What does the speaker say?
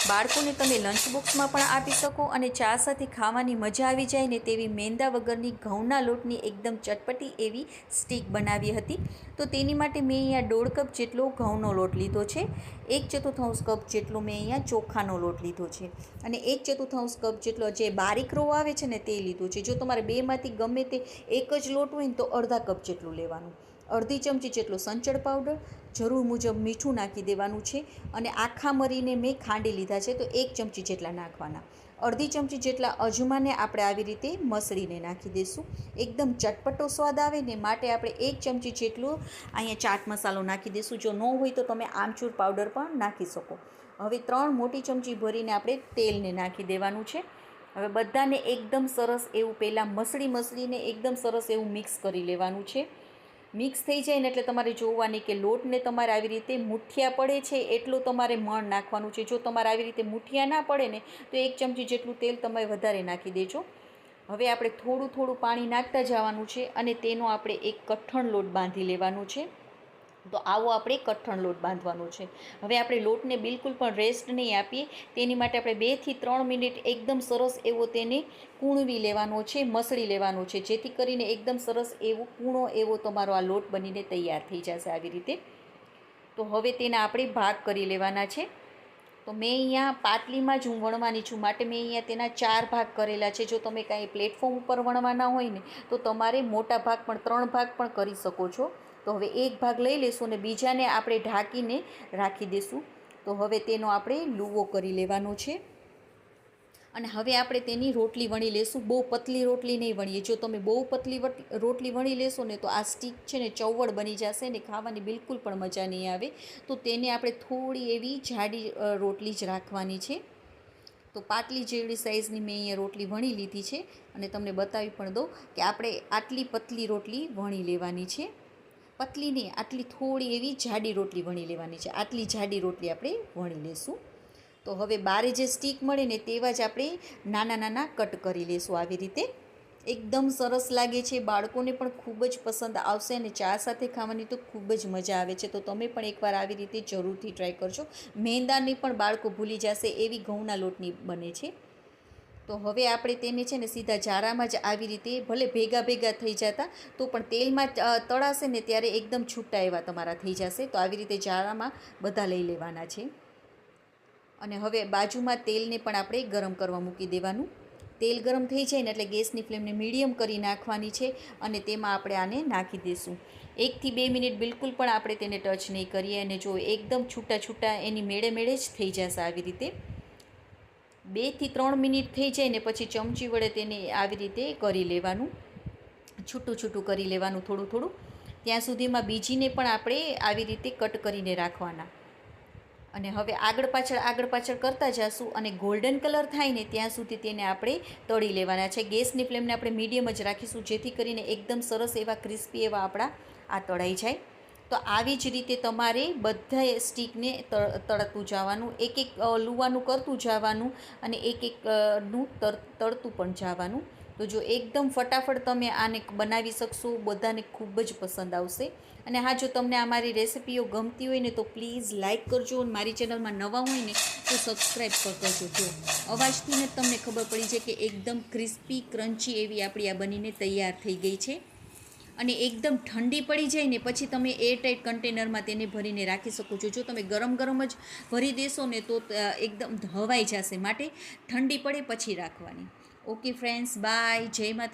બાળકોને તમે લંચ બોક્સમાં પણ આપી શકો અને ચા સાથે ખાવાની મજા આવી જાય ને તેવી મેંદા વગરની ઘઉંના લોટની એકદમ ચટપટી એવી સ્ટીક બનાવી હતી. તો તેની માટે મેં અહીંયા 1.5 કપ જેટલો ઘઉંનો લોટ લીધો છે, 1/4 કપ જેટલો મેં અહીંયા ચોખાનો લોટ લીધો છે અને 1/4 કપ જેટલો જે બારીક રવો આવે છે ને તે લીધો છે. જો તમારે બેમાંથી ગમે તે એક જ લોટ હોય ને તો અડધા કપ જેટલું લેવાનું. અડધી ચમચી જેટલો સંચળ પાવડર, જરૂર મુજબ મીઠું નાખી દેવાનું છે અને આખા મરીને મેં ખાંડી લીધા છે તો 1 ચમચી જેટલા નાખવાના. અડધી ચમચી જેટલા અજમાને આપણે આવી રીતે મસળીને નાખી દઈશું. એકદમ ચટપટો સ્વાદ આવે ને માટે આપણે 1 ચમચી જેટલો અહીંયા ચાટ મસાલો નાખી દઈશું. જો ન હોય તો તમે આમચૂર પાવડર પણ નાખી શકો. હવે 3 મોટી ચમચી ભરીને આપણે તેલને નાખી દેવાનું છે. હવે બધાને એકદમ સરસ એવું પહેલાં મસળીને એકદમ સરસ એવું મિક્સ કરી લેવાનું છે. મિક્સ થઈ જાય ને એટલે તમારે જોવાની કે લોટને તમારે આવી રીતે મુઠિયા પડે છે એટલું તમારે મણ નાખવાનું છે. જો તમારે આવી રીતે મુઠિયા ના પડે ને તો 1 ચમચી જેટલું તેલ તમે વધારે નાખી દેજો. હવે આપણે થોડું થોડું પાણી નાખતા જવાનું છે અને તેનો આપણે એક કઠણ લોટ બાંધી લેવાનો છે. તો આવો આપણે કઠણ લોટ બાંધવાનો છે. હવે આપણે લોટને બિલકુલ પણ રેસ્ટ નહીં આપીએ. તેની માટે આપણે 2 થી 3 મિનિટ એકદમ સરસ એવો તેને કૂણવી લેવાનો છે, મસળી લેવાનો છે, જેથી કરીને એકદમ સરસ એવો કૂણો એવો તમારો આ લોટ બનીને તૈયાર થઈ જશે આવી રીતે. તો હવે તેના આપણે ભાગ કરી લેવાના છે. તો મેં અહીંયા પાટલીમાં જ હું વણવાની છું માટે મેં અહીંયા તેના 4 ભાગ કરેલા છે. જો તમે કાંઈ પ્લેટફોર્મ ઉપર વણવાના હોય ને તો તમારે મોટા ભાગ પણ 3 ભાગ પણ કરી શકો છો. તો હવે એક ભાગ લઈ લઈશું અને બીજાને આપણે ઢાંકીને રાખી દઈશું. તો હવે તેનો આપણે લૂવો કરી લેવાનો છે અને હવે આપણે તેની રોટલી વણી લેશું. બહુ પતલી રોટલી નહીં વણીએ. જો તમે બહુ પતલી રોટલી વણી લેશો ને તો આ સ્ટીક છે ને ચવડ બની જશે ને ખાવાની બિલકુલ પણ મજા નહીં આવે. તો તેને આપણે થોડી એવી જાડી રોટલી જ રાખવાની છે. તો પાટલી જેવડી સાઇઝની મેં અહીંયા રોટલી વણી લીધી છે અને તમને બતાવી પણ દઉં કે આપણે આટલી પતલી રોટલી વણી લેવાની છે. પતલી નહીં, આટલી થોડી એવી જાડી રોટલી વણી લેવાની છે. આટલી જાડી રોટલી આપણે વણી લેશું. તો હવે બારે જે સ્ટીક મળે ને તેવા જ આપણે નાના નાના કટ કરી લેશું આવી રીતે. એકદમ સરસ લાગે છે, બાળકોને પણ ખૂબ જ પસંદ આવશે અને ચા સાથે ખાવાની તો ખૂબ જ મજા આવે છે. તો તમે પણ એકવાર આવી રીતે જરૂરથી ટ્રાય કરજો. મેંદાની પણ બાળકો ભૂલી જશે એવી ઘઉંના લોટની બને છે. તો હવે આપણે તેને છે ને સીધા જારામાં જ આવી રીતે ભલે ભેગા ભેગા થઈ જતા તો પણ તેલમાં તળાશે ને ત્યારે એકદમ છૂટા એવા તમારા થઈ જશે. તો આવી રીતે જારામાં બધા લઈ લેવાના છે અને હવે બાજુમાં તેલને પણ આપણે ગરમ કરવા મૂકી દેવાનું. તેલ ગરમ થઈ જાય ને એટલે ગેસની ફ્લેમને મીડિયમ કરી નાખવાની છે અને તેમાં આપણે આને નાખી દઈશું. 1 થી 2 મિનિટ બિલકુલ પણ આપણે તેને ટચ નહીં કરીએ અને જો એકદમ છૂટા છૂટા એની મેળે મેળે જ થઈ જશે આવી રીતે. 2 થી 3 મિનિટ થઈ જાય ને પછી ચમચી વડે તેને આવી રીતે કરી લેવાનું, છૂટું છૂટું કરી લેવાનું થોડું થોડું. ત્યાં સુધીમાં બીજીને પણ આપણે આવી રીતે કટ કરીને રાખવાના અને હવે આગળ પાછળ કરતા જઈશું અને ગોલ્ડન કલર થાય ને ત્યાં સુધી તેને આપણે તળી લેવાના છે. ગેસની ફ્લેમને આપણે મીડિયમ જ રાખીશું જેથી કરીને એકદમ સરસ એવા ક્રિસ્પી એવા આપણા આ તળાઈ જાય. તો આવી જ રીતે તમારે બધા સ્ટીકને તળતું જવાનું, એક એક લુવાનું કરતું જવાનું અને એક એકનું તળતું પણ જવાનું. તો જો એકદમ ફટાફટ તમે આને બનાવી શકશો, બધાને ખૂબ જ પસંદ આવશે. અને હા, જો તમને આ મારી રેસિપીઓ ગમતી હોય ને તો પ્લીઝ લાઇક કરજો અને મારી ચેનલમાં નવા હોય ને તો સબસ્ક્રાઈબ કરજો. જો અવાજથી ને તમને ખબર પડી છે કે એકદમ ક્રિસ્પી ક્રન્ચી એવી આપણી આ બનીને તૈયાર થઈ ગઈ છે. અને એકદમ ઠંડી પડી જાય ને પછી તમે એરટાઇટ કન્ટેનરમાં તેને ભરીને રાખી શકો છો. જો તમે ગરમ જ ભરી દેશો ને તો એકદમ હવાઈ જશે, માટે ઠંડી પડે પછી રાખવાની. ઓકે ફ્રેન્ડ્સ, બાય, જય માતા.